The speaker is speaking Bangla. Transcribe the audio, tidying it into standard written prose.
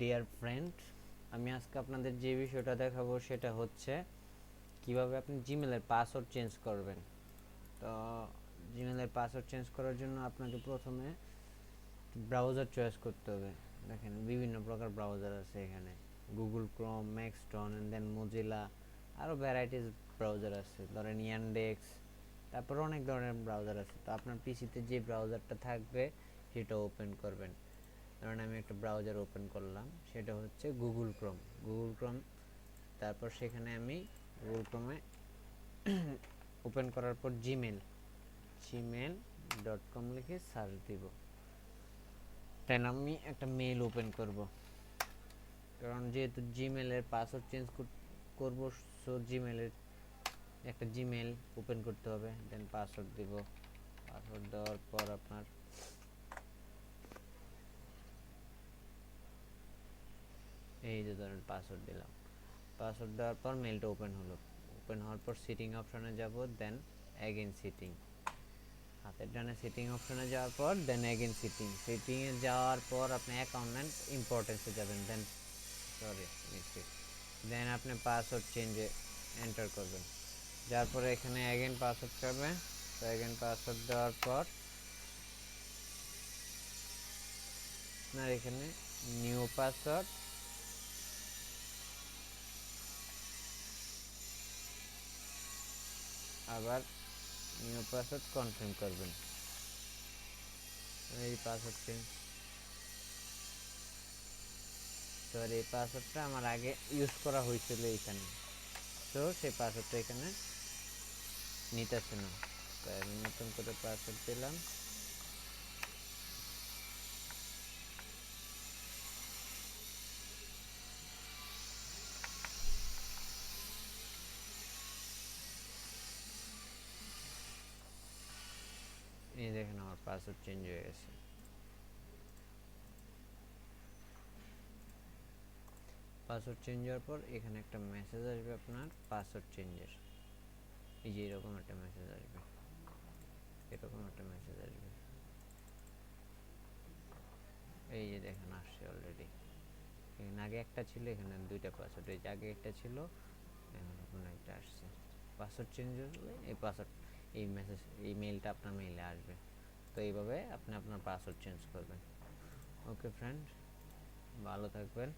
ডিয়ার ফ্রেন্ড, আমি আজকে আপনাদের যে বিষয়টা দেখাবো সেটা হচ্ছে কিভাবে আপনি জিমেলের পাসওয়ার্ড চেঞ্জ করবেন। তো জিমেলের পাসওয়ার্ড চেঞ্জ করার জন্য আপনাকে প্রথমে ব্রাউজার চয়েস করতে হবে। দেখেন বিভিন্ন প্রকার ব্রাউজার আছে এখানে, Google Chrome, Maxthon and then Mozilla, আরও ভ্যারাইটিস ব্রাউজার আছে, ধরেন ইয়ানডেক্স, তারপর অনেক ধরনের ব্রাউজার আছে। তো আপনার পিসিতে যে ব্রাউজারটা থাকবে সেটা ওপেন করবেন। ধরেন আমি একটা ব্রাউজার ওপেন করলাম, সেটা হচ্ছে গুগল ক্রোম। তারপর সেখানে আমি গুগল ক্রোমে ওপেন করার পর gmail.com লিখে সার্চ দিব। দেন আমি একটা মেল ওপেন করব, কারণ যেহেতু জিমেলের পাসওয়ার্ড চেঞ্জ করব, সো জিমেলের একটা জিমেল ওপেন করতে হবে। দেন পাসওয়ার্ড দিব। পাসওয়ার্ড দেওয়ার পর আপনার এই যে ধরেন পাসওয়ার্ড দিলাম। পাসওয়ার্ড দেওয়ার পর মেলটা ওপেন হলো। ওপেন হওয়ার পর সেটিং অপশনে যাব, দেন অ্যাগেন সেটিং, হাতের ডানে সেটিং অপশনে যাওয়ার পর দেন অ্যাগেন সেটিংয়ে যাওয়ার পর আপনি অ্যাকাউন্ট ইম্পর্টেন্সে যাবেন। দেন আপনি পাসওয়ার্ড চেঞ্জে এন্টার করবেন। যার পরে এখানে অ্যাগেন পাসওয়ার্ড করবেন। তো অ্যাগেন পাসওয়ার্ড দেওয়ার পর আপনার এখানে নিউ পাসওয়ার্ড, আবার নিউ পাসওয়ার্ড কনফার্ম করবেন। এই পাসওয়ার্ড চেঞ্জ, সরি এই পাসওয়ার্ডটা আমার আগে ইউজ করা হয়েছিল এখানে, তো সেই পাসওয়ার্ডটা এখানে নিতেছে না, তাই আমি নতুন করে পাসওয়ার্ড দিলাম। এই দেখেন আমার পাসওয়ার্ড চেঞ্জ হয়ে গেছে। পাসওয়ার্ড চেঞ্জ হওয়ার পর এখানে একটা মেসেজ আসবে আপনার পাসওয়ার্ড চেঞ্জের। এই যে এরকম একটা মেসেজ আসবে, এই যে দেখেন আসছে অলরেডি। এখানে আগে একটা ছিল, এখানে দুইটা পাসওয়ার্ড, এই যে আগে একটা ছিল, এখন আপনার একটা আসছে। পাসওয়ার্ড চেঞ্জ হলে এই পাসওয়ার্ড, এই মেসেজ, এই মেইলটা আপনার মেইলে আসবে। তো এইভাবে আপনি আপনার পাসওয়ার্ড চেঞ্জ করবেন। ওকে ফ্রেন্ড, ভালো থাকবেন।